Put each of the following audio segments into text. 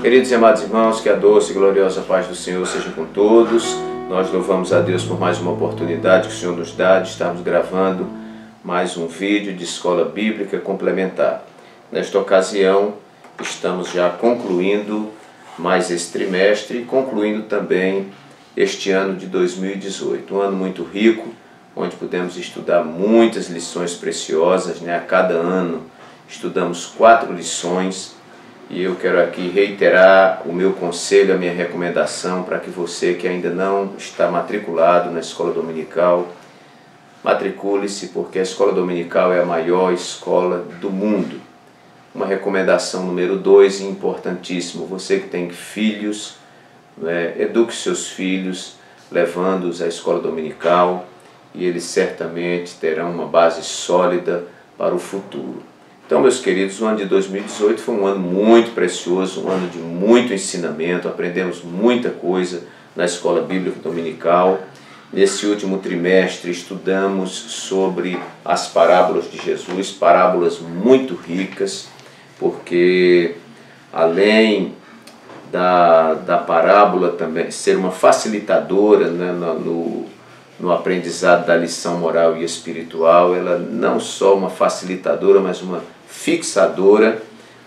Queridos e amados irmãos, que a doce e gloriosa paz do Senhor seja com todos. Nós louvamos a Deus por mais uma oportunidade que o Senhor nos dá de estarmos gravando mais um vídeo de Escola Bíblica Complementar. Nesta ocasião, estamos já concluindo mais esse trimestre e concluindo também este ano de 2018. Um ano muito rico, onde pudemos estudar muitas lições preciosas, A cada ano estudamos 4 lições. E eu quero aqui reiterar o meu conselho, a minha recomendação para que você que ainda não está matriculado na escola dominical, matricule-se, porque a escola dominical é a maior escola do mundo. Uma recomendação número 2, importantíssimo, você que tem filhos, eduque seus filhos levando-os à escola dominical e eles certamente terão uma base sólida para o futuro. Então, meus queridos, o ano de 2018 foi um ano muito precioso, um ano de muito ensinamento, aprendemos muita coisa na Escola Bíblica Dominical. Nesse último trimestre estudamos sobre as parábolas de Jesus, parábolas muito ricas, porque além da parábola também ser uma facilitadora no aprendizado da lição moral e espiritual, ela não só uma facilitadora, mas uma fixadora,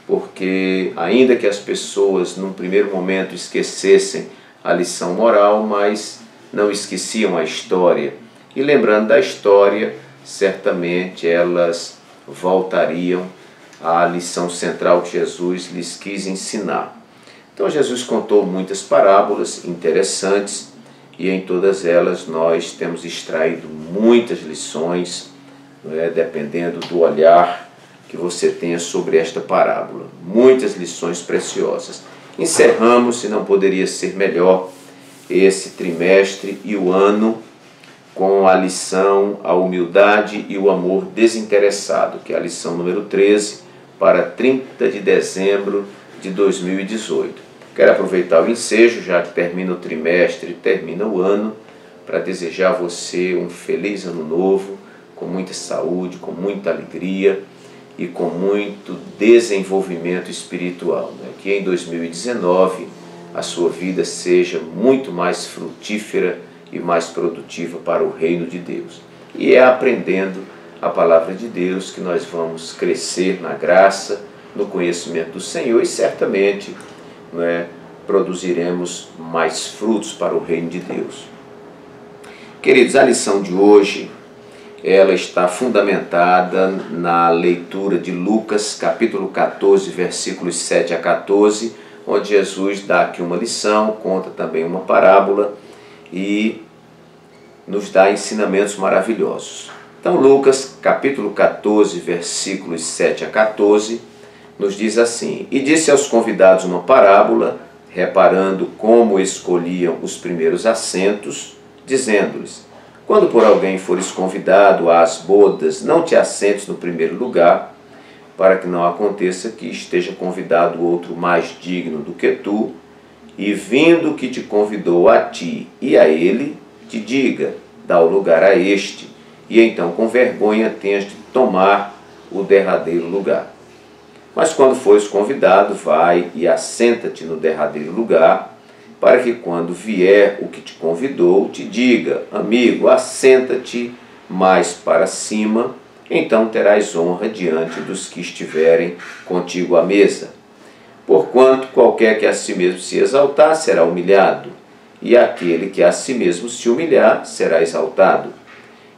porque ainda que as pessoas num primeiro momento esquecessem a lição moral, mas não esqueciam a história. E lembrando da história, certamente elas voltariam à lição central que Jesus lhes quis ensinar. Então Jesus contou muitas parábolas interessantes e em todas elas nós temos extraído muitas lições, dependendo do olhar que você tenha sobre esta parábola. Muitas lições preciosas. Encerramos, e não poderia ser melhor, esse trimestre e o ano com a lição A Humildade e o Amor Desinteressado, que é a lição número 13, para 30 de dezembro de 2018. Quero aproveitar o ensejo, já que termina o trimestre e termina o ano, para desejar a você um feliz ano novo, com muita saúde, com muita alegria e com muito desenvolvimento espiritual. Que em 2019 a sua vida seja muito mais frutífera e mais produtiva para o reino de Deus. E é aprendendo a palavra de Deus que nós vamos crescer na graça, no conhecimento do Senhor e certamente produziremos mais frutos para o reino de Deus. Queridos, a lição de hoje ela está fundamentada na leitura de Lucas, capítulo 14, versículos 7 a 14, onde Jesus dá aqui uma lição, conta também uma parábola e nos dá ensinamentos maravilhosos. Então, Lucas, capítulo 14, versículos 7 a 14, nos diz assim: E disse aos convidados uma parábola, reparando como escolhiam os primeiros assentos, dizendo-lhes: Quando por alguém fores convidado às bodas, não te assentes no primeiro lugar, para que não aconteça que esteja convidado outro mais digno do que tu, e vindo que te convidou a ti e a ele, te diga: dá o lugar a este, e então com vergonha tenhas de tomar o derradeiro lugar. Mas quando fores convidado, vai e assenta-te no derradeiro lugar, para que quando vier o que te convidou, te diga: amigo, assenta-te mais para cima, então terás honra diante dos que estiverem contigo à mesa. Porquanto qualquer que a si mesmo se exaltar será humilhado, e aquele que a si mesmo se humilhar será exaltado.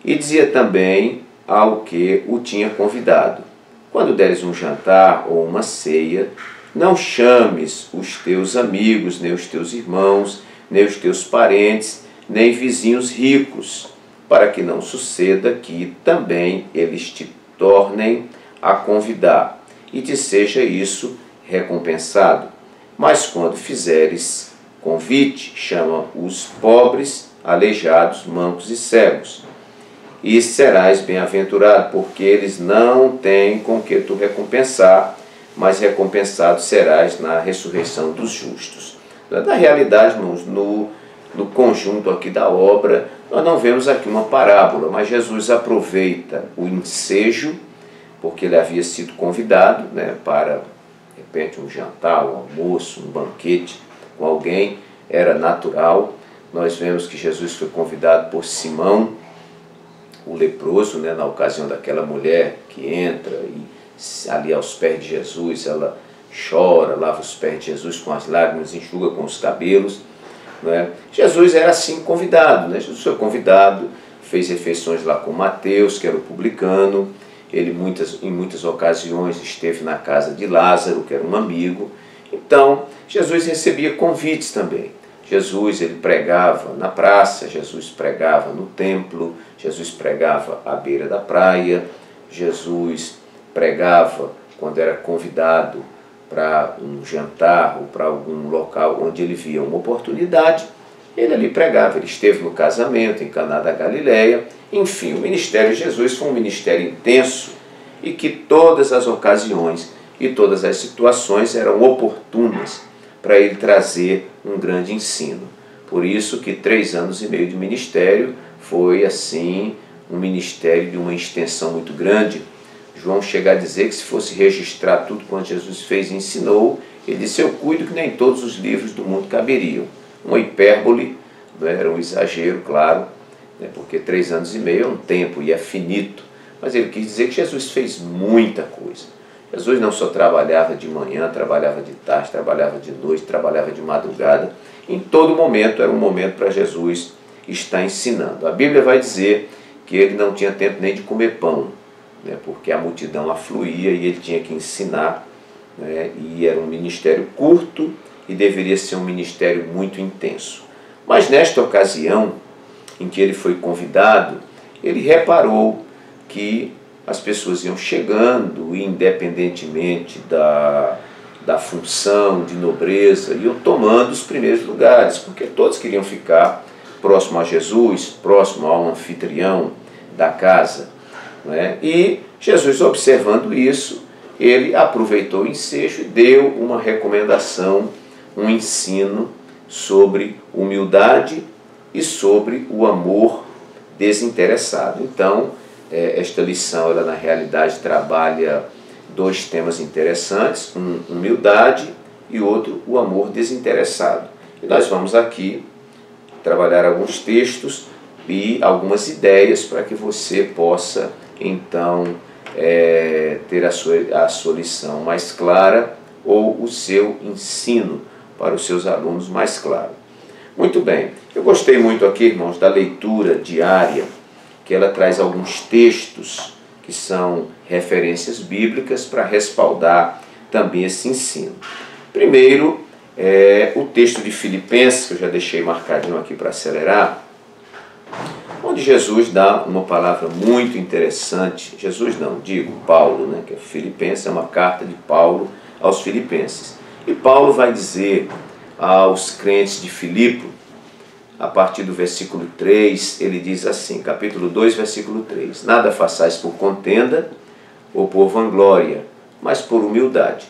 E dizia também ao que o tinha convidado: Quando deres um jantar ou uma ceia, não chames os teus amigos, nem os teus irmãos, nem os teus parentes, nem vizinhos ricos, para que não suceda que também eles te tornem a convidar, e te seja isso recompensado. Mas quando fizeres convite, chama os pobres, aleijados, mancos e cegos, e serás bem-aventurado, porque eles não têm com que tu recompensar, mas recompensado serás na ressurreição dos justos. Na realidade, irmãos, no conjunto aqui da obra, nós não vemos aqui uma parábola, mas Jesus aproveita o ensejo, porque ele havia sido convidado para De repente um jantar, um almoço, um banquete com alguém, era natural. Nós vemos que Jesus foi convidado por Simão, o leproso, né, na ocasião daquela mulher que entra e ali aos pés de Jesus, ela chora, lava os pés de Jesus com as lágrimas, enxuga com os cabelos. Né? Jesus era assim convidado, né? Jesus foi convidado, fez refeições lá com Mateus, que era o publicano. Ele em muitas ocasiões esteve na casa de Lázaro, que era um amigo. Então, Jesus recebia convites também. Jesus, ele pregava na praça, Jesus pregava no templo, Jesus pregava à beira da praia, Jesus pregava quando era convidado para um jantar ou para algum local onde ele via uma oportunidade, ele ali pregava. Ele esteve no casamento em Caná da Galileia. Enfim, o ministério de Jesus foi um ministério intenso e que todas as ocasiões e todas as situações eram oportunas para ele trazer um grande ensino. Por isso que 3 anos e meio de ministério foi assim um ministério de uma extensão muito grande. João chega a dizer que se fosse registrar tudo quanto Jesus fez e ensinou, ele disse: eu cuido que nem todos os livros do mundo caberiam. Uma hipérbole, era um exagero, claro, porque 3 anos e meio é um tempo e é finito. Mas ele quis dizer que Jesus fez muita coisa. Jesus não só trabalhava de manhã, trabalhava de tarde, trabalhava de noite, trabalhava de madrugada. Em todo momento era um momento para Jesus estar ensinando. A Bíblia vai dizer que ele não tinha tempo nem de comer pão, porque a multidão afluía e ele tinha que ensinar, e era um ministério curto e deveria ser um ministério muito intenso. Mas nesta ocasião em que ele foi convidado, ele reparou que as pessoas iam chegando, independentemente da função de nobreza, iam tomando os primeiros lugares, porque todos queriam ficar próximo a Jesus, próximo ao anfitrião da casa. E Jesus, observando isso, ele aproveitou o ensejo e deu uma recomendação, um ensino sobre humildade e sobre o amor desinteressado. Então, esta lição, ela na realidade trabalha 2 temas interessantes, um, humildade, e outro, o amor desinteressado. E nós vamos aqui trabalhar alguns textos e algumas ideias para que você possa, então, ter a sua lição mais clara ou o seu ensino para os seus alunos mais claro. Muito bem, eu gostei muito aqui, irmãos, da leitura diária, que ela traz alguns textos que são referências bíblicas para respaldar também esse ensino. Primeiro, o texto de Filipenses, que eu já deixei marcadinho aqui para acelerar, onde Jesus dá uma palavra muito interessante. Jesus não, digo Paulo, que é Filipenses, é uma carta de Paulo aos Filipenses. E Paulo vai dizer aos crentes de Filipe, a partir do versículo 3, ele diz assim, capítulo 2, versículo 3, nada façais por contenda ou por vanglória, mas por humildade.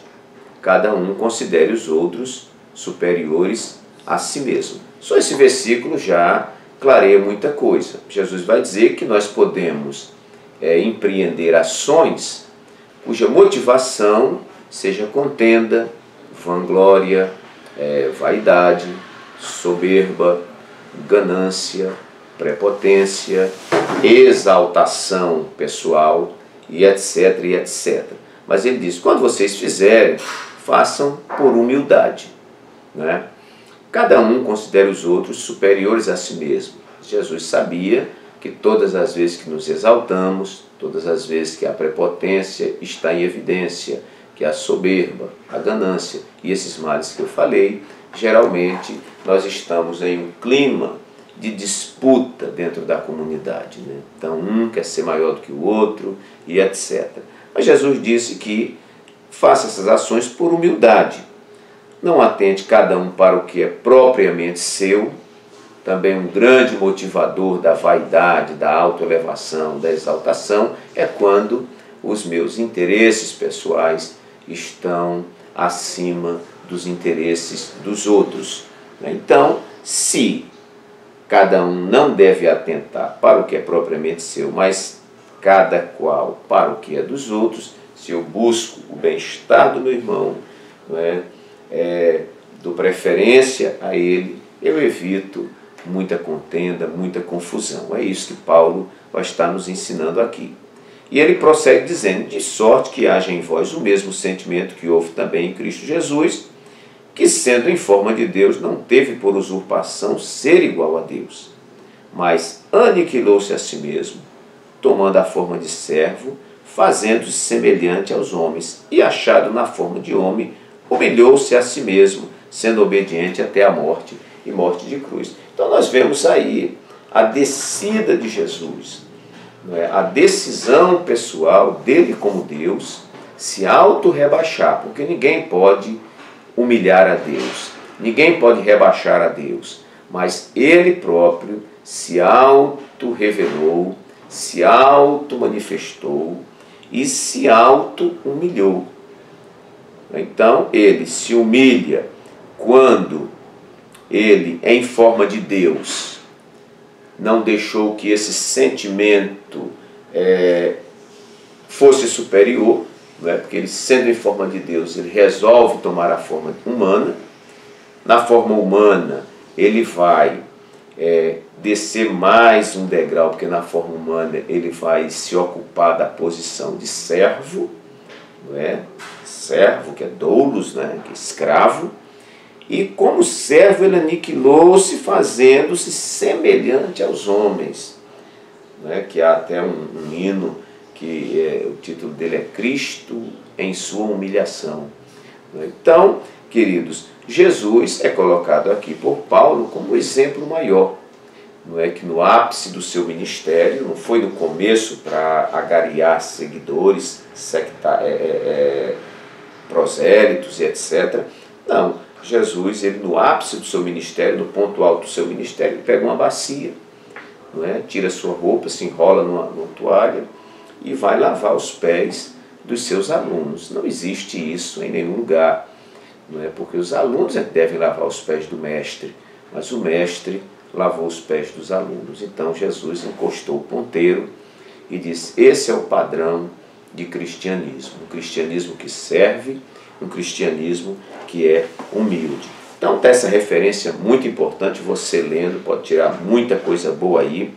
Cada um considere os outros superiores a si mesmo. Só esse versículo já clareia muita coisa. Jesus vai dizer que nós podemos empreender ações cuja motivação seja contenda, vanglória, vaidade, soberba, ganância, prepotência, exaltação pessoal e etc, e etc. Mas ele diz, quando vocês fizerem, façam por humildade. Cada um considere os outros superiores a si mesmo. Jesus sabia que todas as vezes que nos exaltamos, todas as vezes que a prepotência está em evidência, que a soberba, a ganância e esses males que eu falei, geralmente nós estamos em um clima de disputa dentro da comunidade. Então um quer ser maior do que o outro e etc. Mas Jesus disse que faça essas ações por humildade. Não atente cada um para o que é propriamente seu. Também um grande motivador da vaidade, da autoelevação, da exaltação, é quando os meus interesses pessoais estão acima dos interesses dos outros. Então, se cada um não deve atentar para o que é propriamente seu, mas cada qual para o que é dos outros, se eu busco o bem-estar do meu irmão, não é? Dou preferência a ele, eu evito muita contenda, muita confusão. É isso que Paulo vai estar nos ensinando aqui. E ele prossegue dizendo: de sorte que haja em vós o mesmo sentimento que houve também em Cristo Jesus, que sendo em forma de Deus, não teve por usurpação ser igual a Deus, mas aniquilou-se a si mesmo, tomando a forma de servo, fazendo-se semelhante aos homens, e achado na forma de homem, humilhou-se a si mesmo, sendo obediente até a morte, e morte de cruz. Então nós vemos aí a descida de Jesus, não é? A decisão pessoal dele como Deus, se auto-rebaixar, porque ninguém pode humilhar a Deus, ninguém pode rebaixar a Deus, mas ele próprio se auto-revelou, se auto-manifestou e se auto-humilhou. Então ele se humilha quando ele, em forma de Deus, não deixou que esse sentimento fosse superior, não é? Porque ele, sendo em forma de Deus, ele resolve tomar a forma humana. Na forma humana, ele vai descer mais um degrau, porque na forma humana ele vai se ocupar da posição de servo, não é? Servo, que é doulos, né? Que é escravo. E como servo ele aniquilou-se, fazendo-se semelhante aos homens, né? Que há até um hino que o título dele é Cristo em sua humilhação. Então, queridos, Jesus é colocado aqui por Paulo como o exemplo maior, não é? Que no ápice do seu ministério, não foi no começo para agariar seguidores, prosélitos e etc. Não, Jesus, ele no ápice do seu ministério, no ponto alto do seu ministério, ele pega uma bacia, não é? Tira sua roupa, se enrola numa toalha e vai lavar os pés dos seus alunos. Não existe isso em nenhum lugar, não é? Porque os alunos devem lavar os pés do mestre, mas o mestre lavou os pés dos alunos. Então Jesus encostou o ponteiro e disse: esse é o padrão de cristianismo, um cristianismo que serve, um cristianismo que é humilde. Então tem essa referência muito importante, você lendo pode tirar muita coisa boa aí.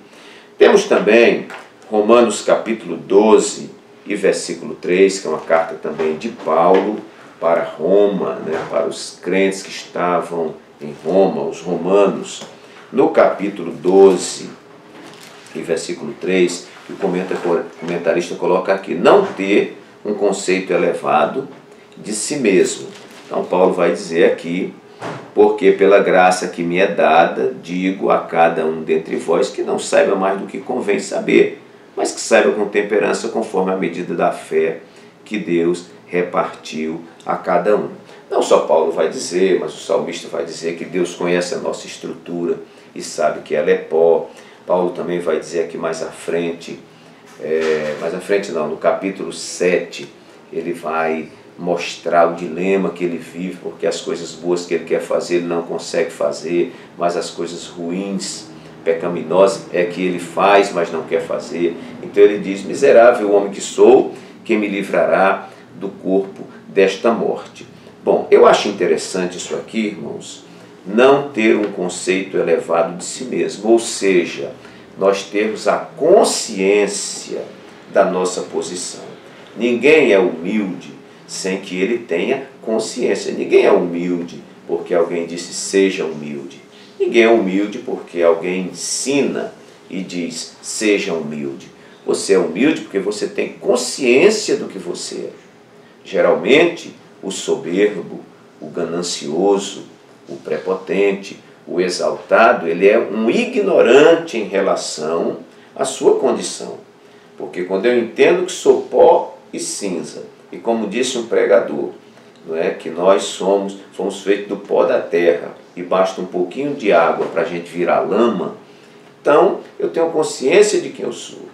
Temos também Romanos capítulo 12 e versículo 3, que é uma carta também de Paulo para Roma, né, para os crentes que estavam em Roma, os romanos. No capítulo 12 e versículo 3, que o comentarista coloca aqui: não ter um conceito elevado de si mesmo. Então Paulo vai dizer aqui: porque pela graça que me é dada, digo a cada um dentre vós que não saiba mais do que convém saber, mas que saiba com temperança conforme a medida da fé que Deus repartiu a cada um. Não só Paulo vai dizer, mas o salmista vai dizer que Deus conhece a nossa estrutura e sabe que ela é pó. Paulo também vai dizer aqui mais à frente, no capítulo 7, ele vai mostrar o dilema que ele vive, porque as coisas boas que ele quer fazer ele não consegue fazer, mas as coisas ruins, pecaminosas, é que ele faz, mas não quer fazer. Então ele diz: miserável homem que sou, quem me livrará do corpo desta morte? Bom, eu acho interessante isso aqui, irmãos, não ter um conceito elevado de si mesmo, ou seja, nós termos a consciência da nossa posição. Ninguém é humilde sem que ele tenha consciência. Ninguém é humilde porque alguém disse seja humilde. Ninguém é humilde porque alguém ensina e diz seja humilde. Você é humilde porque você tem consciência do que você é. Geralmente, o soberbo, o ganancioso, o prepotente, o exaltado, ele é um ignorante em relação à sua condição. Porque quando eu entendo que sou pó e cinza, e como disse um pregador, não é, que nós fomos feitos do pó da terra e basta um pouquinho de água para a gente virar lama, então eu tenho consciência de quem eu sou.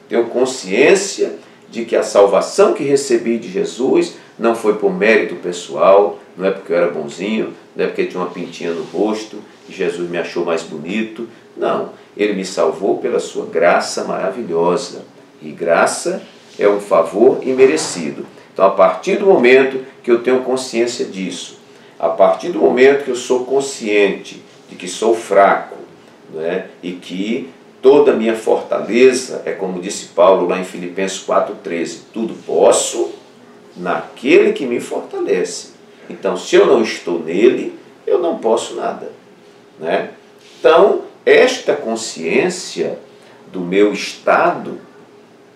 Tenho consciência de que a salvação que recebi de Jesus não foi por mérito pessoal, não é porque eu era bonzinho, não é porque tinha uma pintinha no rosto e Jesus me achou mais bonito. Não, Ele me salvou pela sua graça maravilhosa. E graça é um favor imerecido. Então, a partir do momento que eu tenho consciência disso. A partir do momento que eu sou consciente de que sou fraco, né, e que toda a minha fortaleza é, como disse Paulo lá em Filipenses 4,13, tudo posso naquele que me fortalece. Então, se eu não estou nele, eu não posso nada, né? Então, esta consciência do meu estado,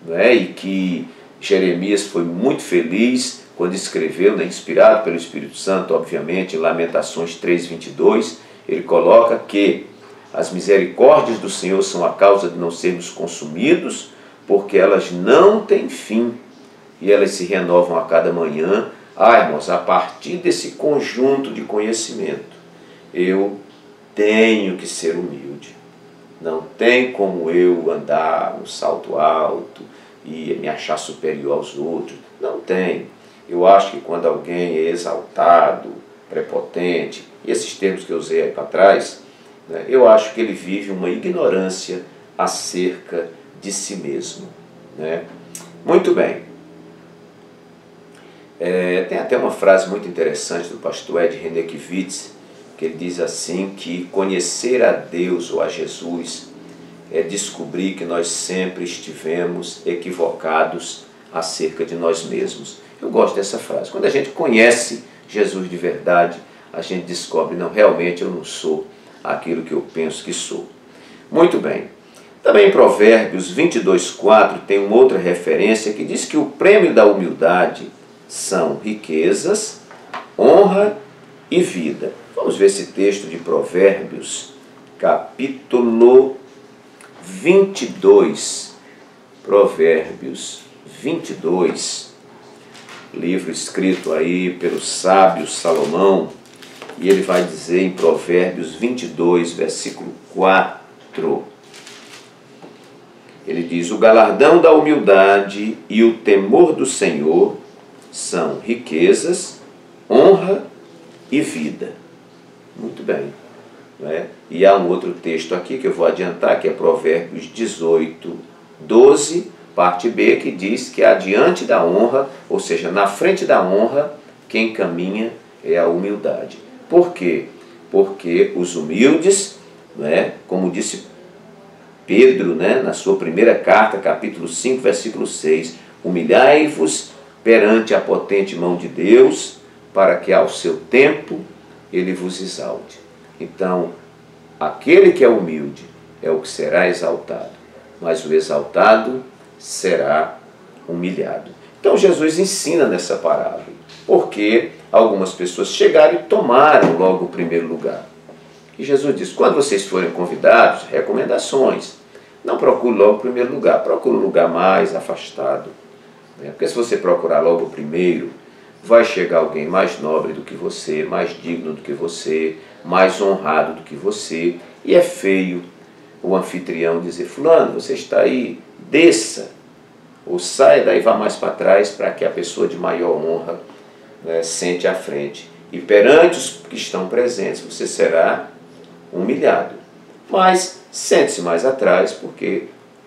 né, e que Jeremias foi muito feliz quando escreveu, né, inspirado pelo Espírito Santo, obviamente, em Lamentações 3,22, ele coloca que as misericórdias do Senhor são a causa de não sermos consumidos, porque elas não têm fim e elas se renovam a cada manhã. Irmãos, a partir desse conjunto de conhecimento, eu tenho que ser humilde. Não tem como eu andar no salto alto e me achar superior aos outros. Não tem. Eu acho que quando alguém é exaltado, prepotente, e esses termos que eu usei aí para trás, né, eu acho que ele vive uma ignorância acerca de si mesmo, né? Muito bem. Tem até uma frase muito interessante do pastor Ed Renekiewicz, que ele diz assim, que conhecer a Deus ou a Jesus é descobrir que nós sempre estivemos equivocados acerca de nós mesmos. Eu gosto dessa frase. Quando a gente conhece Jesus de verdade, a gente descobre, não, realmente eu não sou aquilo que eu penso que sou. Muito bem. Também em Provérbios 22,4 tem uma outra referência que diz que o prêmio da humildade são riquezas, honra e vida. Vamos ver esse texto de Provérbios, capítulo 22. Provérbios 22, livro escrito aí pelo sábio Salomão, e ele vai dizer em Provérbios 22, versículo 4, ele diz: o galardão da humildade e o temor do Senhor são riquezas, honra e vida. Muito bem. Né? E há um outro texto aqui que eu vou adiantar, que é Provérbios 18, 12, parte B, que diz que adiante da honra, ou seja, na frente da honra, quem caminha é a humildade. Por quê? Porque os humildes, né, como disse Pedro, né, na sua primeira carta, capítulo 5, versículo 6, humilhai-vos perante a potente mão de Deus, para que ao seu tempo ele vos exalte. Então, aquele que é humilde é o que será exaltado, mas o exaltado será humilhado. Então Jesus ensina nessa parábola, porque algumas pessoas chegaram e tomaram logo o primeiro lugar. E Jesus diz, quando vocês forem convidados, recomendações, não procure logo o primeiro lugar, procure um lugar mais afastado. Porque se você procurar logo o primeiro, vai chegar alguém mais nobre do que você, mais digno do que você, mais honrado do que você, e é feio o anfitrião dizer, fulano, você está aí, desça, ou saia daí, vá mais para trás, para que a pessoa de maior honra, né, sente à frente. E perante os que estão presentes, você será humilhado. Mas sente-se mais atrás, porque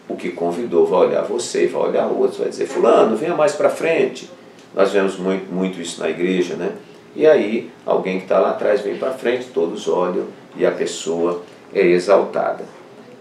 o que convidou vai olhar você, vai olhar outros, vai dizer, fulano, venha mais para frente. Nós vemos muito isso na igreja, né? E aí, alguém que está lá atrás vem para frente, todos olham e a pessoa é exaltada.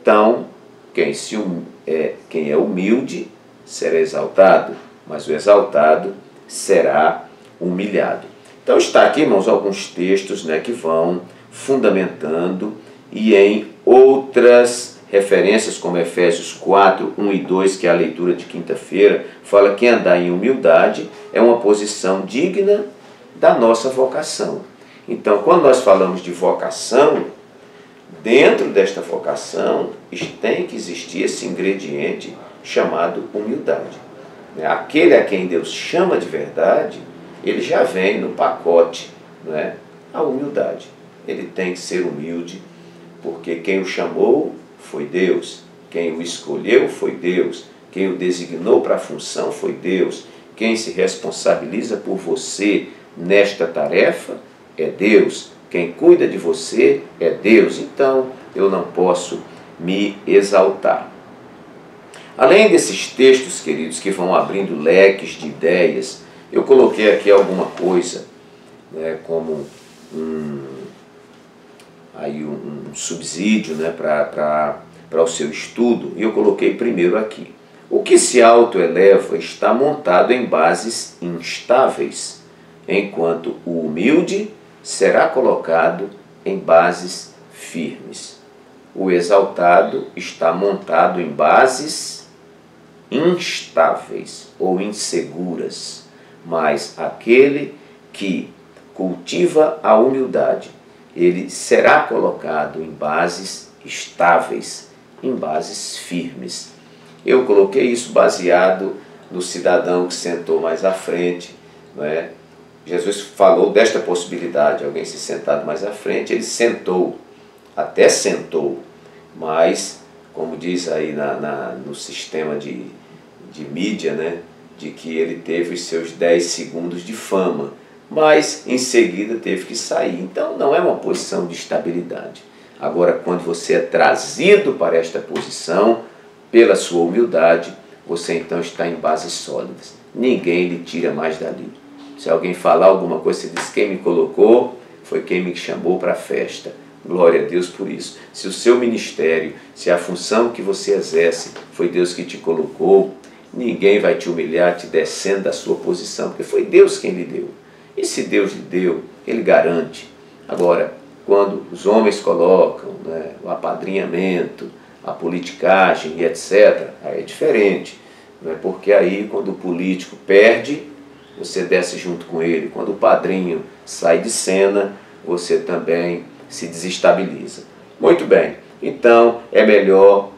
Então, quem é humilde será exaltado, mas o exaltado será humilhado. Então está aqui, irmãos, alguns textos, né, que vão fundamentando, e em outras referências, como Efésios 4, 1 e 2, que é a leitura de quinta-feira, fala que andar em humildade é uma posição digna da nossa vocação. Então, quando nós falamos de vocação, dentro desta vocação tem que existir esse ingrediente chamado humildade. Aquele a quem Deus chama de verdade, ele já vem no pacote, não é? A humildade. Ele tem que ser humilde, porque quem o chamou foi Deus, quem o escolheu foi Deus, quem o designou para a função foi Deus, quem se responsabiliza por você nesta tarefa é Deus, quem cuida de você é Deus. Então eu não posso me exaltar. Além desses textos, queridos, que vão abrindo leques de ideias Eu coloquei aqui alguma coisa, né, como um subsídio, né, para o seu estudo, e eu coloquei primeiro aqui. O que se autoeleva está montado em bases instáveis, enquanto o humilde será colocado em bases firmes. O exaltado está montado em bases instáveis ou inseguras, mas aquele que cultiva a humildade, ele será colocado em bases estáveis, em bases firmes. Eu coloquei isso baseado no cidadão que sentou mais à frente, não é? Jesus falou desta possibilidade, alguém se sentado mais à frente, ele sentou, até sentou, mas, como diz aí no sistema de mídia, né, de que ele teve os seus 10 segundos de fama, mas em seguida teve que sair. Então não é uma posição de estabilidade. Agora, quando você é trazido para esta posição, pela sua humildade, você então está em bases sólidas. Ninguém lhe tira mais dali. Se alguém falar alguma coisa, você diz: quem me colocou foi quem me chamou para a festa. Glória a Deus por isso. Se o seu ministério, se a função que você exerce foi Deus que te colocou, ninguém vai te humilhar te descendo da sua posição, porque foi Deus quem lhe deu. E se Deus lhe deu, Ele garante. Agora, quando os homens colocam, né, o apadrinhamento, a politicagem e etc., aí é diferente, não é? Porque aí quando o político perde, você desce junto com ele. Quando o padrinho sai de cena, você também se desestabiliza. Muito bem, então é melhor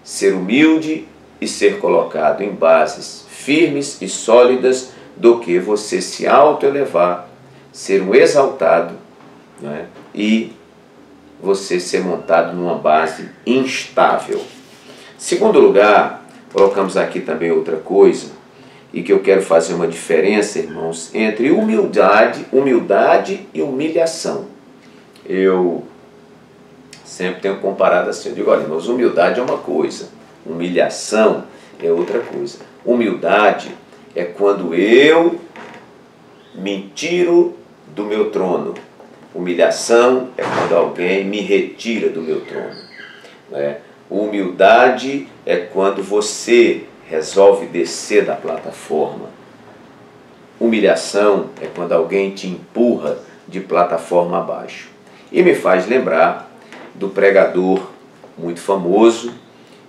ser humilde e ser colocado em bases firmes e sólidas do que você se autoelevar, ser um exaltado, não é? E você ser montado numa base instável. Segundo lugar, colocamos aqui também outra coisa, e que eu quero fazer uma diferença, irmãos, entre humildade e humilhação. Eu sempre tenho comparado assim, eu digo: olha, irmãos, humildade é uma coisa, humilhação é outra coisa. Humildade é quando eu me tiro do meu trono. Humilhação é quando alguém me retira do meu trono, né? Humildade é quando você resolve descer da plataforma. Humilhação é quando alguém te empurra de plataforma abaixo. E me faz lembrar do pregador muito famoso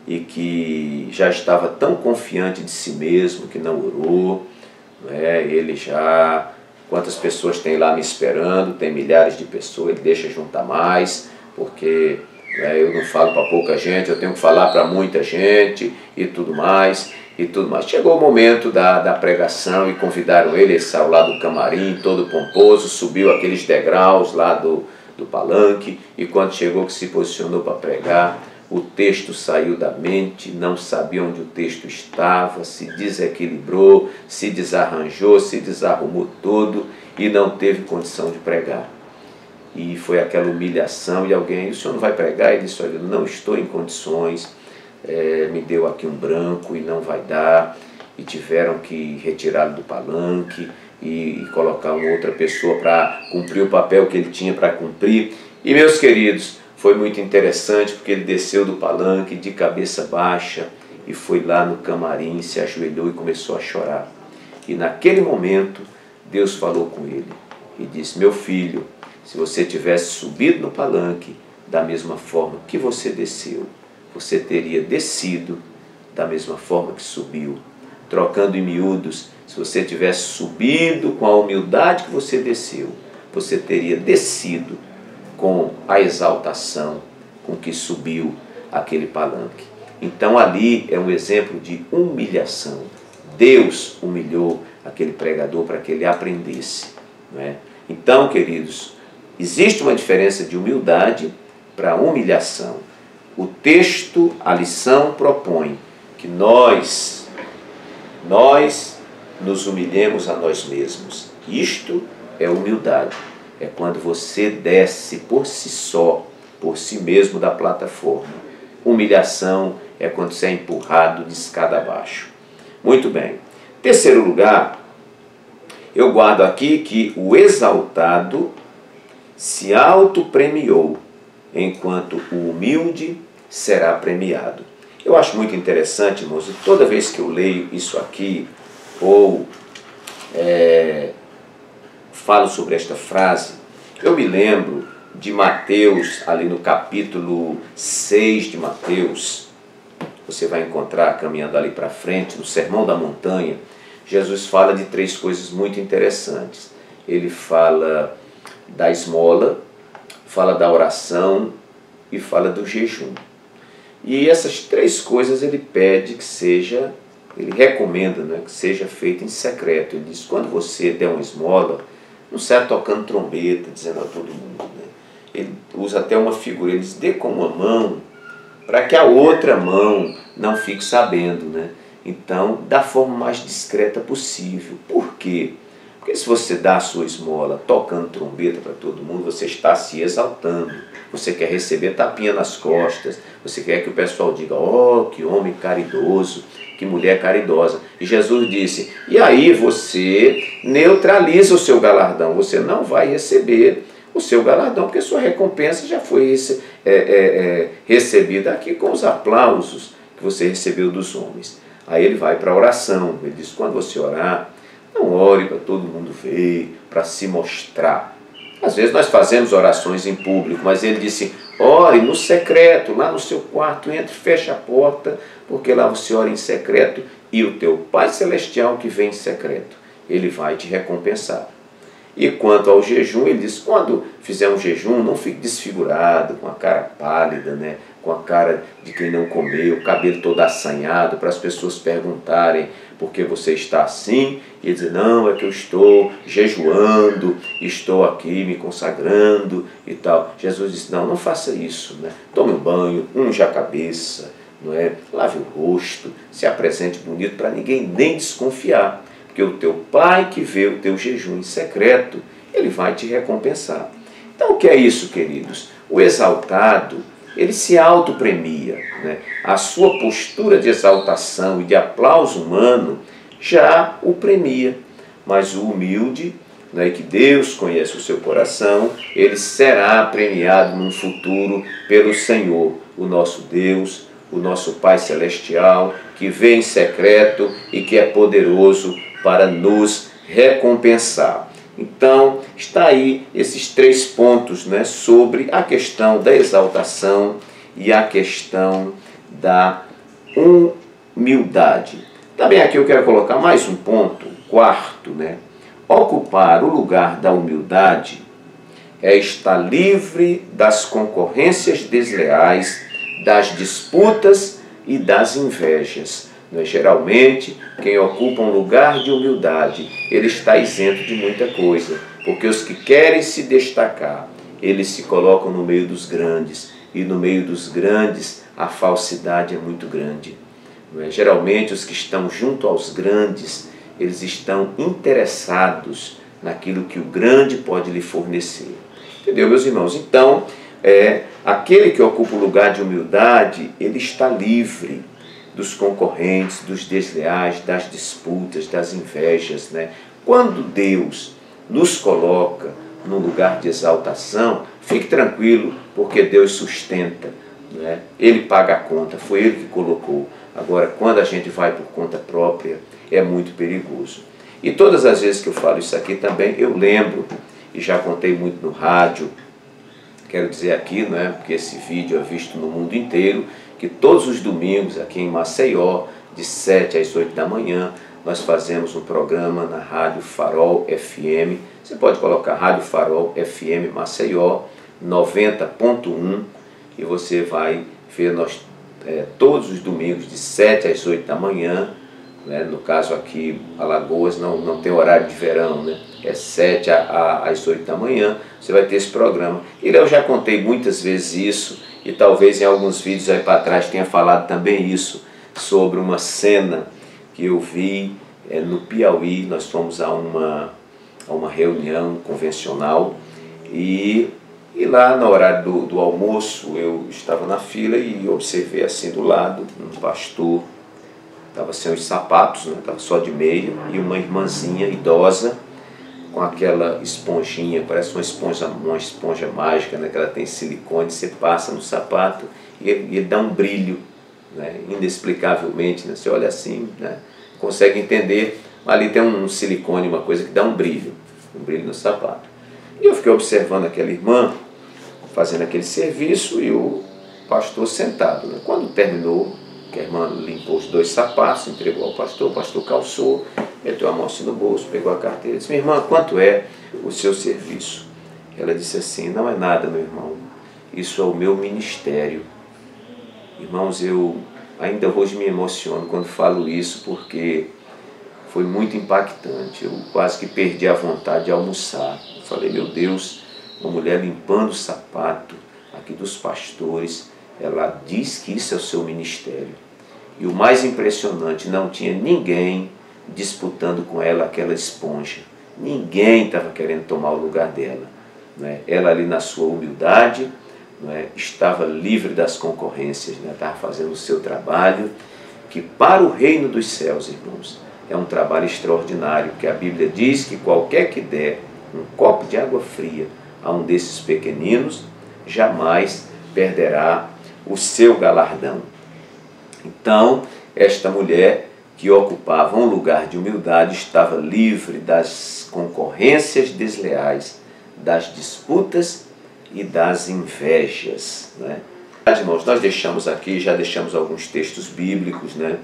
e que já estava tão confiante de si mesmo que não orou, né? Ele já... Quantas pessoas tem lá me esperando? Tem milhares de pessoas, ele deixa juntar mais, porque eu não falo para pouca gente, eu tenho que falar para muita gente e tudo mais. Chegou o momento da pregação e convidaram ele saiu lá do camarim, todo pomposo, subiu aqueles degraus lá do palanque, e quando chegou que se posicionou para pregar, o texto saiu da mente, não sabia onde o texto estava, se desequilibrou, se desarranjou, se desarrumou todo e não teve condição de pregar. E foi aquela humilhação, e alguém: o senhor não vai pregar? Ele disse: olha, não estou em condições, me deu aqui um branco e não vai dar. E tiveram que retirá-lo do palanque e colocar uma outra pessoa para cumprir o papel que ele tinha para cumprir. E, meus queridos, foi muito interessante, porque ele desceu do palanque de cabeça baixa e foi lá no camarim, se ajoelhou e começou a chorar. E naquele momento, Deus falou com ele e disse: meu filho, se você tivesse subido no palanque da mesma forma que você desceu, você teria descido da mesma forma que subiu. Trocando em miúdos, se você tivesse subido com a humildade que você desceu, você teria descido com a exaltação com que subiu aquele palanque. Então ali é um exemplo de humilhação. Deus humilhou aquele pregador para que ele aprendesse, não é? Então, queridos, existe uma diferença de humildade para humilhação. O texto, a lição propõe que nós nos humilhemos a nós mesmos. Isto é humildade. É quando você desce por si só, por si mesmo da plataforma. Humilhação é quando você é empurrado de escada abaixo. Muito bem. Terceiro lugar, Eu guardo aqui que o exaltado se autopremiou, enquanto o humilde será premiado. Eu acho muito interessante, irmãos, e toda vez que eu leio isso aqui, ou falo sobre esta frase, eu me lembro de Mateus, ali no capítulo 6 de Mateus. Você vai encontrar, caminhando ali para frente, no Sermão da Montanha, Jesus fala de 3 coisas muito interessantes. Ele fala da esmola, fala da oração e fala do jejum. E essas 3 coisas ele pede que seja, ele recomenda, né, que seja feito em secreto. Ele diz, quando você der uma esmola, não sai tocando trombeta, dizendo a todo mundo, né? Ele usa até uma figura, ele diz, dê com uma mão, para que a outra mão não fique sabendo, né? Então, da forma mais discreta possível. Por quê? Porque se você dá a sua esmola tocando trombeta para todo mundo, você está se exaltando. Você quer receber tapinha nas costas. Você quer que o pessoal diga, oh, que homem caridoso, que mulher caridosa. E Jesus disse, e aí você neutraliza o seu galardão. Você não vai receber o seu galardão, porque sua recompensa já foi recebida aqui com os aplausos que você recebeu dos homens. Aí ele vai para a oração. Ele diz, quando você orar, não ore para todo mundo ver, para se mostrar. Às vezes nós fazemos orações em público, mas ele disse, ore no secreto, lá no seu quarto, entre, fecha a porta, porque lá você ora em secreto e o teu Pai Celestial que vem em secreto, ele vai te recompensar. E quanto ao jejum, ele diz, quando fizer um jejum, não fique desfigurado, com a cara pálida, né? Com a cara de quem não comeu, o cabelo todo assanhado, para as pessoas perguntarem por que você está assim, e ele diz, não, é que eu estou jejuando, estou aqui me consagrando e tal. Jesus disse, não, não faça isso, né? Tome um banho, unge a cabeça, não é? Lave o rosto, se apresente bonito para ninguém nem desconfiar. Porque o teu Pai que vê o teu jejum em secreto, ele vai te recompensar. Então o que é isso, queridos? O exaltado, ele se autopremia, né? A sua postura de exaltação e de aplauso humano já o premia. Mas o humilde, né, que Deus conhece o seu coração, ele será premiado num futuro pelo Senhor, o nosso Deus, o nosso Pai Celestial, que vê em secreto e que é poderoso para nos recompensar. Então, está aí esses 3 pontos, né, sobre a questão da exaltação e a questão da humildade. Também aqui eu quero colocar mais um ponto, 4º, né? Ocupar o lugar da humildade é estar livre das concorrências desleais, das disputas e das invejas. Geralmente, quem ocupa um lugar de humildade, ele está isento de muita coisa, porque os que querem se destacar, eles se colocam no meio dos grandes, e no meio dos grandes a falsidade é muito grande. Geralmente, os que estão junto aos grandes, eles estão interessados naquilo que o grande pode lhe fornecer. Entendeu, meus irmãos? Então, aquele que ocupa o lugar de humildade, ele está livre dos concorrentes, dos desleais, das disputas, das invejas, né? Quando Deus nos coloca num lugar de exaltação, fique tranquilo, porque Deus sustenta, né? Ele paga a conta, foi Ele que colocou. Agora, quando a gente vai por conta própria, é muito perigoso. E todas as vezes que eu falo isso aqui também, eu lembro, e já contei muito no rádio, quero dizer aqui, não é? Porque esse vídeo é visto no mundo inteiro, que todos os domingos aqui em Maceió, de 7 às 8 da manhã, nós fazemos um programa na Rádio Farol FM. Você pode colocar Rádio Farol FM Maceió 90.1 e você vai ver nós todos os domingos de 7 às 8 da manhã. Né? No caso aqui, Alagoas não tem horário de verão, né? É 7 às 8 da manhã, você vai ter esse programa. E eu já contei muitas vezes isso, e talvez em alguns vídeos aí para trás tenha falado também isso, sobre uma cena que eu vi no Piauí. Nós fomos a uma reunião convencional, e lá no horário do almoço eu estava na fila e observei assim do lado um pastor, estava sem os sapatos, né? Estava só de meia, e uma irmãzinha idosa com aquela esponjinha, parece uma esponja mágica, né, que ela tem silicone, você passa no sapato e ele dá um brilho, né, inexplicavelmente, né, você olha assim, né, consegue entender, ali tem um silicone, uma coisa que dá um brilho no sapato. E eu fiquei observando aquela irmã fazendo aquele serviço e o pastor sentado, né. Quando terminou, que a irmã limpou os 2 sapatos, entregou ao pastor, o pastor calçou, meteu a mão assim no bolso, pegou a carteira e disse: minha irmã, quanto é o seu serviço? Ela disse assim: não é nada, meu irmão, isso é o meu ministério. Irmãos, eu ainda hoje me emociono quando falo isso, porque foi muito impactante. Eu quase que perdi a vontade de almoçar. Eu falei: meu Deus, uma mulher limpando o sapato aqui dos pastores, ela diz que isso é o seu ministério. E o mais impressionante, não tinha ninguém disputando com ela aquela esponja. Ninguém estava querendo tomar o lugar dela, né? Ela ali na sua humildade, né, estava livre das concorrências, né? Estava fazendo o seu trabalho, que para o reino dos céus, irmãos, é um trabalho extraordinário, que a Bíblia diz que qualquer que der um copo de água fria a um desses pequeninos, jamais perderá o seu galardão. Então, esta mulher que ocupava um lugar de humildade estava livre das concorrências desleais, das disputas e das invejas, né? Irmãos, nós deixamos aqui, já deixamos alguns textos bíblicos, né,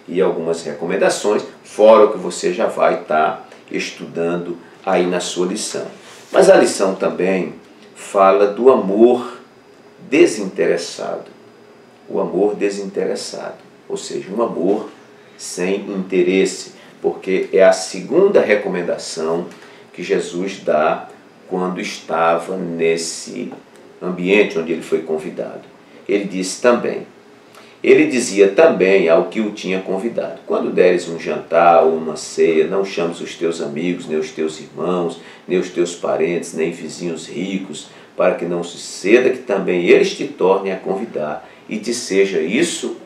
e algumas recomendações, fora o que você já vai estar estudando aí na sua lição. Mas a lição também fala do amor desinteressado. O amor desinteressado, ou seja, um amor sem interesse, porque é a segunda recomendação que Jesus dá quando estava nesse ambiente onde ele foi convidado. Ele dizia também ao que o tinha convidado: quando deres um jantar ou uma ceia, não chames os teus amigos, nem os teus irmãos, nem os teus parentes, nem vizinhos ricos, para que não suceda que também eles te tornem a convidar e te seja isso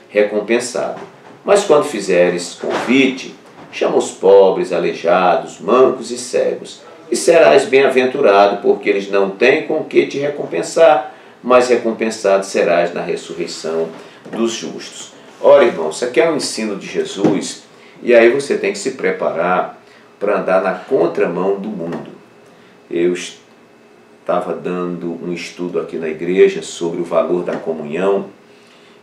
recompensado. Mas quando fizeres convite, chama os pobres, aleijados, mancos e cegos, e serás bem-aventurado, porque eles não têm com que te recompensar, mas recompensado serás na ressurreição dos justos. Ora, irmão, isso aqui é um ensino de Jesus, e aí você tem que se preparar para andar na contramão do mundo. Eu estava dando um estudo aqui na igreja sobre o valor da comunhão,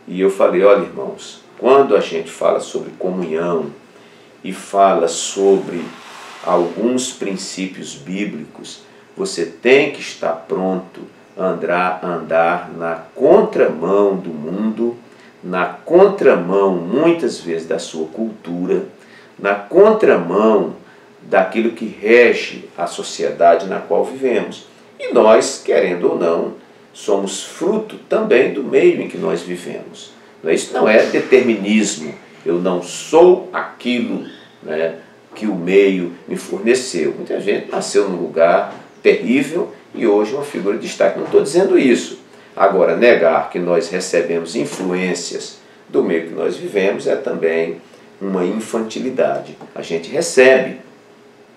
e eu falei: olha, irmãos, quando a gente fala sobre comunhão e fala sobre alguns princípios bíblicos, você tem que estar pronto a andar na contramão do mundo, na contramão, muitas vezes, da sua cultura, na contramão daquilo que rege a sociedade na qual vivemos. E nós, querendo ou não, somos fruto também do meio em que nós vivemos. Isso não é determinismo. Eu não sou aquilo, né, que o meio me forneceu. Muita gente nasceu num lugar terrível e hoje é uma figura de destaque. Não estou dizendo isso. Agora, negar que nós recebemos influências do meio que nós vivemos é também uma infantilidade. A gente recebe.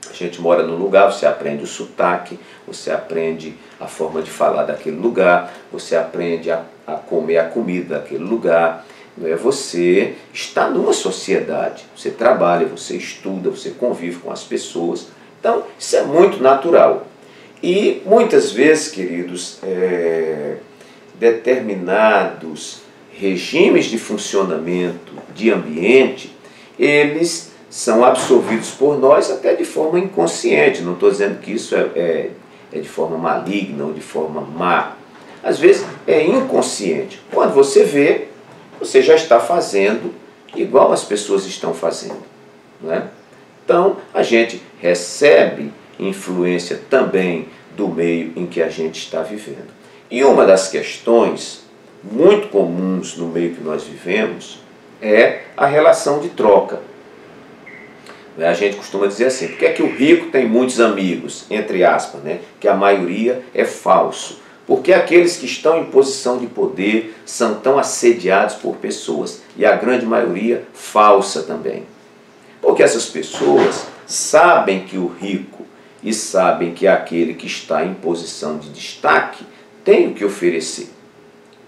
A gente mora num lugar, você aprende o sotaque, você aprende a forma de falar daquele lugar, você aprende a comer a comida daquele lugar. Você está numa sociedade, você trabalha, você estuda, você convive com as pessoas. Então, isso é muito natural. E muitas vezes, queridos, determinados regimes de funcionamento de ambiente, eles são absorvidos por nós até de forma inconsciente. Não estou dizendo que isso é de forma maligna ou de forma má. Às vezes é inconsciente. Quando você vê, você já está fazendo igual as pessoas estão fazendo, né? Então, a gente recebe influência também do meio em que a gente está vivendo. E uma das questões muito comuns no meio que nós vivemos é a relação de troca. A gente costuma dizer assim: por que é que o rico tem muitos amigos? Entre aspas, né? Que a maioria é falso. Porque aqueles que estão em posição de poder são tão assediados por pessoas, e a grande maioria falsa também. Porque essas pessoas sabem que o rico e sabem que aquele que está em posição de destaque tem o que oferecer.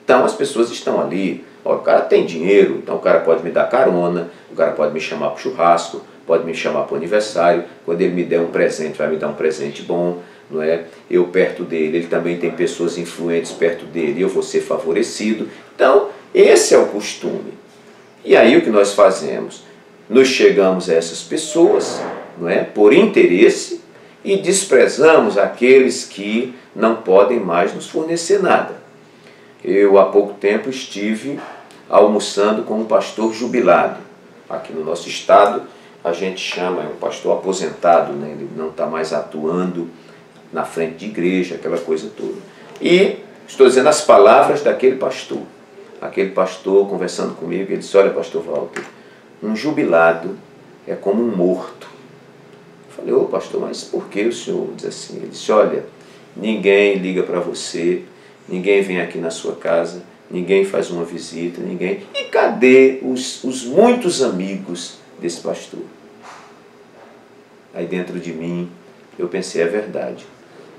Então as pessoas estão ali, ó, o cara tem dinheiro, então o cara pode me dar carona, o cara pode me chamar para o churrasco, pode me chamar para o aniversário, quando ele me der um presente, vai me dar um presente bom, não é? Eu perto dele, ele também tem pessoas influentes perto dele, eu vou ser favorecido. Então esse é o costume. E aí o que nós fazemos? Nos chegamos a essas pessoas, não é? Por interesse, e desprezamos aqueles que não podem mais nos fornecer nada. Eu há pouco tempo estive almoçando com um pastor jubilado. Aqui no nosso estado a gente chama, é um pastor aposentado, né? Ele não está mais atuando na frente de igreja, aquela coisa toda. E estou dizendo as palavras daquele pastor. Aquele pastor conversando comigo, ele disse: olha, pastor Walter, um jubilado é como um morto. Eu falei: ô pastor, mas por que o senhor diz assim? Ele disse: olha, ninguém liga para você, ninguém vem aqui na sua casa, ninguém faz uma visita, ninguém... E cadê os muitos amigos desse pastor? Aí dentro de mim eu pensei: é verdade.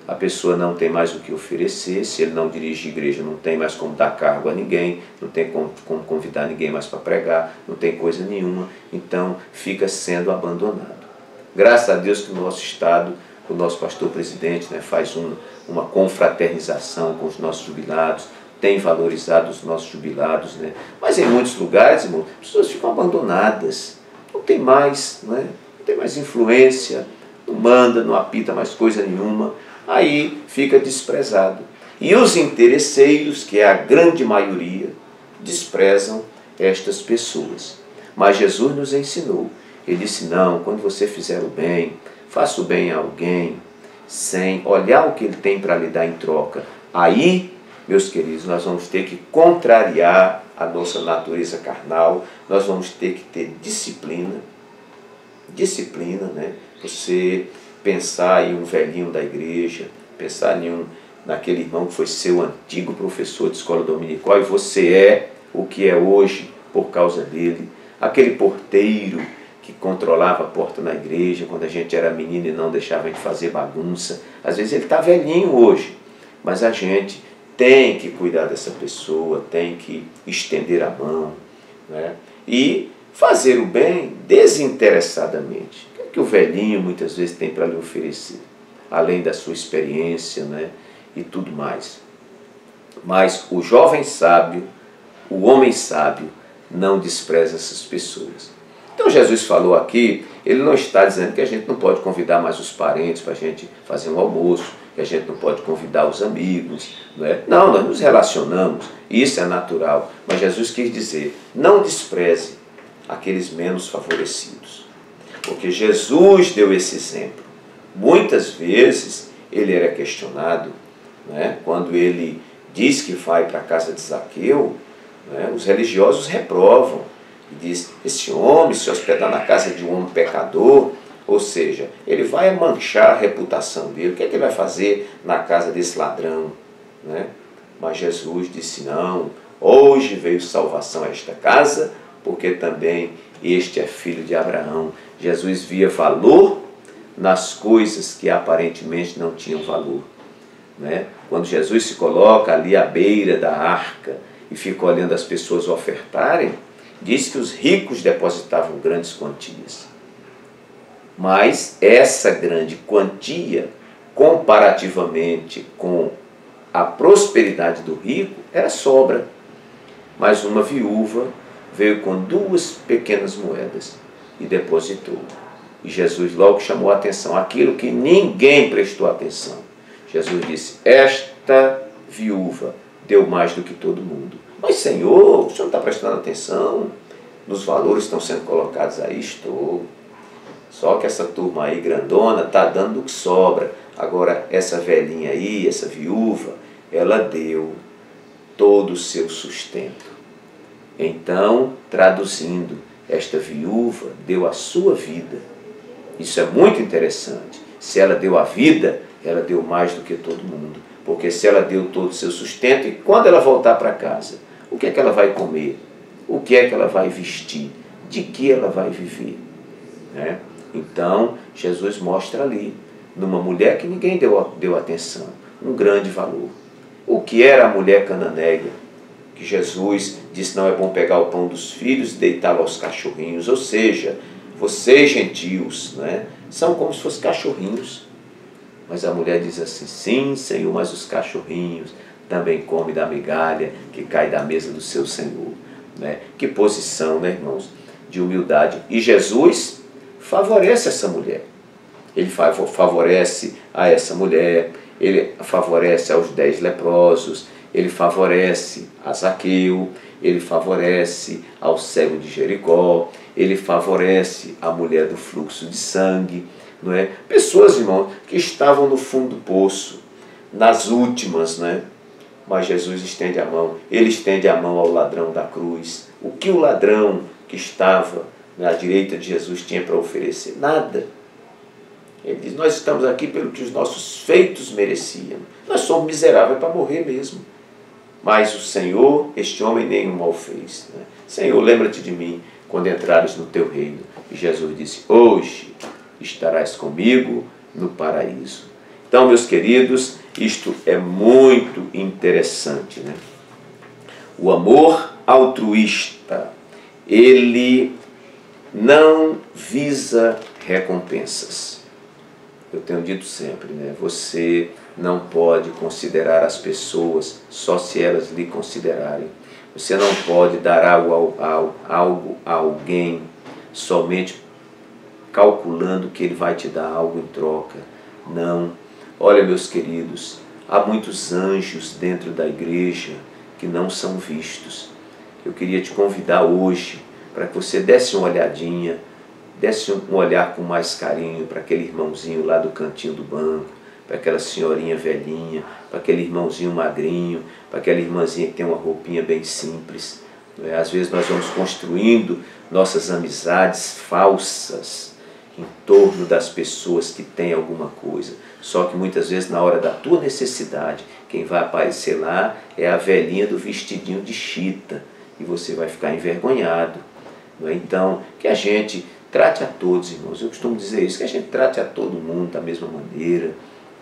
A pessoa não tem mais o que oferecer, se ele não dirige igreja, não tem mais como dar cargo a ninguém, não tem como convidar ninguém mais para pregar, não tem coisa nenhuma, então fica sendo abandonado. Graças a Deus que no nosso estado, o nosso pastor presidente, né, faz uma confraternização com os nossos jubilados, tem valorizado os nossos jubilados, né? Mas em muitos lugares, irmão, as pessoas ficam abandonadas, não tem mais, né? Não tem mais influência, não manda, não apita mais coisa nenhuma, aí fica desprezado. E os interesseiros, que é a grande maioria, desprezam estas pessoas. Mas Jesus nos ensinou. Ele disse: não, quando você fizer o bem, faça o bem a alguém, sem olhar o que ele tem para lhe dar em troca. Aí, meus queridos, nós vamos ter que contrariar a nossa natureza carnal, nós vamos ter que ter disciplina, né? Você pensar em um velhinho da igreja, pensar naquele irmão que foi seu antigo professor de escola dominical e você é o que é hoje por causa dele, aquele porteiro que controlava a porta na igreja quando a gente era menino e não deixava a gente fazer bagunça. Às vezes ele está velhinho hoje, mas a gente tem que cuidar dessa pessoa, tem que estender a mão, né? E fazer o bem desinteressadamente. O que o velhinho muitas vezes tem para lhe oferecer, além da sua experiência, né? E tudo mais. Mas o jovem sábio, o homem sábio, não despreza essas pessoas. Então Jesus falou aqui, ele não está dizendo que a gente não pode convidar mais os parentes para a gente fazer um almoço, que a gente não pode convidar os amigos, não é? Não, nós nos relacionamos, isso é natural. Mas Jesus quis dizer: não despreze aqueles menos favorecidos. Porque Jesus deu esse exemplo. Muitas vezes ele era questionado, né? Quando ele diz que vai para a casa de Zaqueu, né? Os religiosos reprovam e diz: esse homem se hospedar na casa de um homem pecador, ou seja, ele vai manchar a reputação dele, o que é que ele vai fazer na casa desse ladrão, né? Mas Jesus disse: não, hoje veio salvação a esta casa, porque também este é filho de Abraão. Jesus via valor nas coisas que aparentemente não tinham valor, né? Quando Jesus se coloca ali à beira da arca e fica olhando as pessoas ofertarem, diz que os ricos depositavam grandes quantias. Mas essa grande quantia, comparativamente com a prosperidade do rico, era sobra. Mas uma viúva veio com 2 pequenas moedas e depositou. E Jesus logo chamou a atenção, aquilo que ninguém prestou atenção. Jesus disse: esta viúva deu mais do que todo mundo. Mas Senhor, o senhor não está prestando atenção nos valores que estão sendo colocados aí? Estou. Só que essa turma aí grandona está dando o que sobra. Agora essa velhinha aí, essa viúva, ela deu todo o seu sustento. Então, traduzindo, esta viúva deu a sua vida. Isso é muito interessante. Se ela deu a vida, ela deu mais do que todo mundo. Porque se ela deu todo o seu sustento, e quando ela voltar para casa, o que é que ela vai comer? O que é que ela vai vestir? De que ela vai viver? Né? Então, Jesus mostra ali, numa mulher que ninguém deu atenção, um grande valor. O que era a mulher cananeia? Que Jesus disse, não é bom pegar o pão dos filhos e deitá-lo aos cachorrinhos. Ou seja, vocês gentios, né, são como se fossem cachorrinhos. Mas a mulher diz assim, sim, Senhor, mas os cachorrinhos também comem da migalha que cai da mesa do seu Senhor. Né? Que posição, né, irmãos, de humildade. E Jesus favorece essa mulher. Ele favorece a essa mulher, ele favorece aos 10 leprosos, ele favorece a Zaqueu, ele favorece ao cego de Jericó, ele favorece a mulher do fluxo de sangue, não é? Pessoas, irmãos, que estavam no fundo do poço, nas últimas, né? Mas Jesus estende a mão, ele estende a mão ao ladrão da cruz. O que o ladrão que estava à direita de Jesus tinha para oferecer? Nada. Ele diz, nós estamos aqui pelo que os nossos feitos mereciam. Nós somos miseráveis para morrer mesmo. Mas o Senhor, este homem nenhum mal fez. Né? Senhor, lembra-te de mim quando entrares no teu reino. E Jesus disse, hoje estarás comigo no paraíso. Então, meus queridos, isto é muito interessante. Né? O amor altruísta, ele não visa recompensas. Eu tenho dito sempre, né? Você não pode considerar as pessoas só se elas lhe considerarem. Você não pode dar algo a alguém somente calculando que ele vai te dar algo em troca. Não. Olha, meus queridos, há muitos anjos dentro da igreja que não são vistos. Eu queria te convidar hoje para que você desse uma olhadinha, desse um olhar com mais carinho para aquele irmãozinho lá do cantinho do banco, para aquela senhorinha velhinha, para aquele irmãozinho magrinho, para aquela irmãzinha que tem uma roupinha bem simples. Às vezes nós vamos construindo nossas amizades falsas em torno das pessoas que têm alguma coisa. Só que muitas vezes na hora da tua necessidade, quem vai aparecer lá é a velhinha do vestidinho de chita e você vai ficar envergonhado. Então, que a gente trate a todos, irmãos, eu costumo dizer isso, que a gente trate a todo mundo da mesma maneira,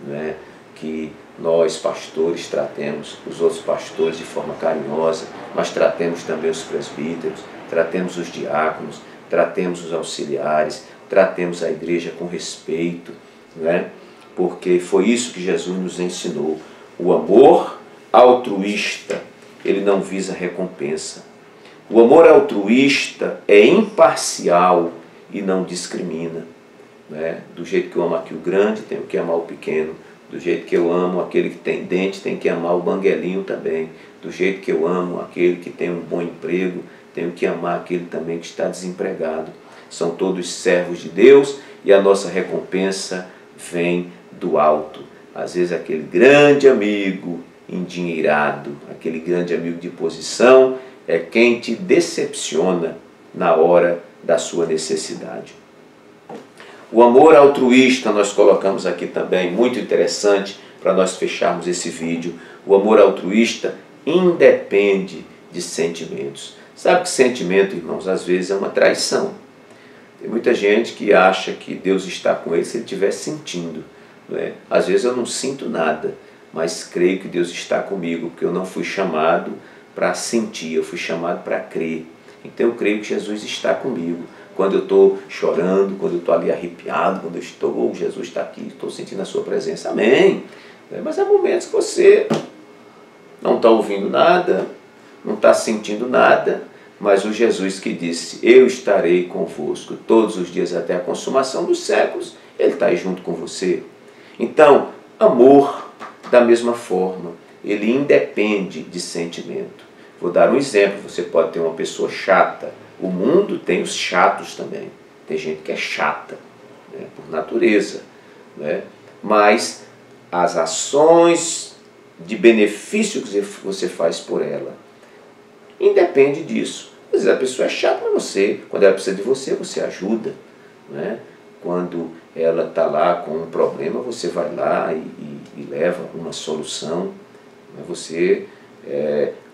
né? Que nós, pastores, tratemos os outros pastores de forma carinhosa, mas tratemos também os presbíteros, tratemos os diáconos, tratemos os auxiliares, tratemos a igreja com respeito, né? Porque foi isso que Jesus nos ensinou. O amor altruísta, ele não visa recompensa. O amor altruísta é imparcial e não discrimina. Né? Do jeito que eu amo aqui o grande, tenho que amar o pequeno. Do jeito que eu amo aquele que tem dente, tem que amar o banguelinho também. Do jeito que eu amo aquele que tem um bom emprego, tenho que amar aquele também que está desempregado. São todos servos de Deus e a nossa recompensa vem do alto. Às vezes aquele grande amigo endinheirado, aquele grande amigo de posição, é quem te decepciona na hora da sua necessidade. O amor altruísta nós colocamos aqui também, muito interessante para nós fecharmos esse vídeo. O amor altruísta independe de sentimentos. Sabe que sentimento, irmãos, às vezes é uma traição. Tem muita gente que acha que Deus está com ele se ele estiver sentindo. Não é? Às vezes eu não sinto nada, mas creio que Deus está comigo, porque eu não fui chamado para sentir, eu fui chamado para crer. Então eu creio que Jesus está comigo. Quando eu estou chorando, quando eu estou ali arrepiado, quando eu estou, Jesus está aqui, estou sentindo a sua presença. Amém. Mas há momentos que você não está ouvindo nada, não está sentindo nada, mas o Jesus que disse, eu estarei convosco todos os dias até a consumação dos séculos, ele está aí junto com você. Então, amor, da mesma forma, ele independe de sentimento. Vou dar um exemplo, você pode ter uma pessoa chata, o mundo tem os chatos também, tem gente que é chata, né, por natureza, né, mas as ações de benefício que você faz por ela, independe disso. Às vezes a pessoa é chata, mas você, quando ela precisa de você, você ajuda, né? Quando ela está lá com um problema, você vai lá e leva uma solução, né? Você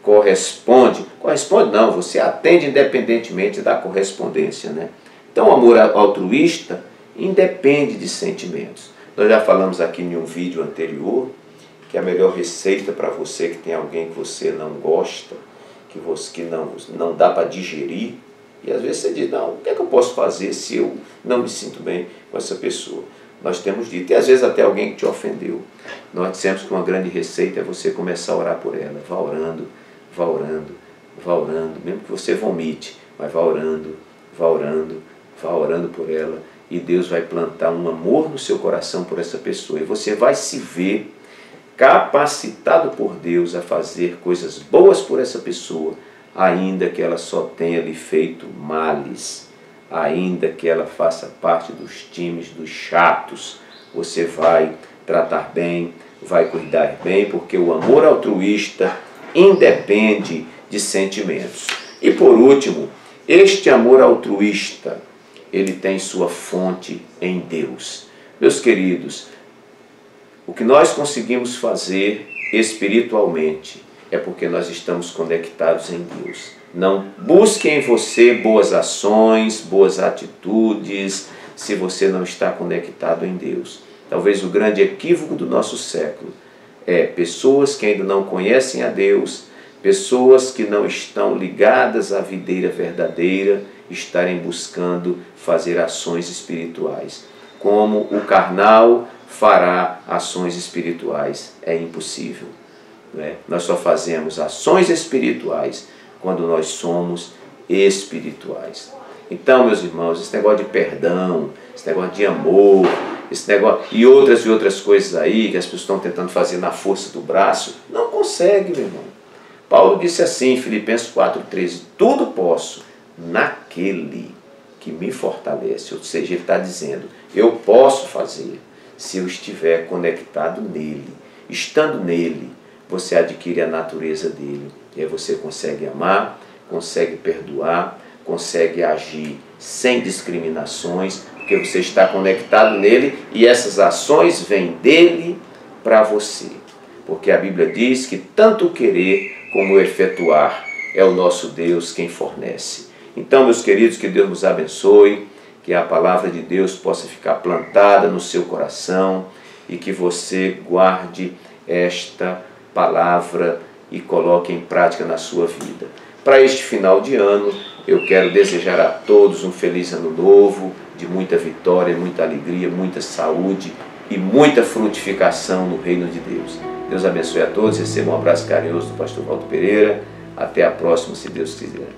corresponde não, você atende independentemente da correspondência, né? Então o amor altruísta independe de sentimentos. Nós já falamos aqui em um vídeo anterior que a melhor receita para você que tem alguém que você não gosta, que não dá para digerir, e às vezes você diz, não, o que é que eu posso fazer se eu não me sinto bem com essa pessoa? Nós temos dito, e às vezes até alguém que te ofendeu. Nós dissemos que uma grande receita é você começar a orar por ela. Vá orando, vá orando, vá orando, mesmo que você vomite, mas vá orando, vá orando, vá orando por ela, e Deus vai plantar um amor no seu coração por essa pessoa, e você vai se ver capacitado por Deus a fazer coisas boas por essa pessoa, ainda que ela só tenha lhe feito males, ainda que ela faça parte dos times dos chatos. Você vai tratar bem, vai cuidar bem, porque o amor altruísta independe de sentimentos. E por último, este amor altruísta, ele tem sua fonte em Deus. Meus queridos, o que nós conseguimos fazer espiritualmente é porque nós estamos conectados em Deus. Não busque em você boas ações, boas atitudes, se você não está conectado em Deus. Talvez o grande equívoco do nosso século é pessoas que ainda não conhecem a Deus, pessoas que não estão ligadas à videira verdadeira, estarem buscando fazer ações espirituais. Como o carnal fará ações espirituais? É impossível. Nós só fazemos ações espirituais quando nós somos espirituais. Então, meus irmãos, esse negócio de perdão, esse negócio de amor, esse negócio e outras coisas aí que as pessoas estão tentando fazer na força do braço, não consegue, meu irmão. Paulo disse assim, Filipenses 4,13, tudo posso naquele que me fortalece. Ou seja, ele está dizendo, eu posso fazer se eu estiver conectado nele. Estando nele, você adquire a natureza dele. E aí você consegue amar, consegue perdoar, consegue agir sem discriminações, porque você está conectado nele e essas ações vêm dele para você. Porque a Bíblia diz que tanto o querer como o efetuar é o nosso Deus quem fornece. Então, meus queridos, que Deus nos abençoe, que a palavra de Deus possa ficar plantada no seu coração e que você guarde esta palavra e coloque em prática na sua vida. Para este final de ano, eu quero desejar a todos um feliz ano novo, de muita vitória, muita alegria, muita saúde e muita frutificação no reino de Deus. Deus abençoe a todos, recebam um abraço carinhoso do pastor Walter Pereira. Até a próxima, se Deus quiser.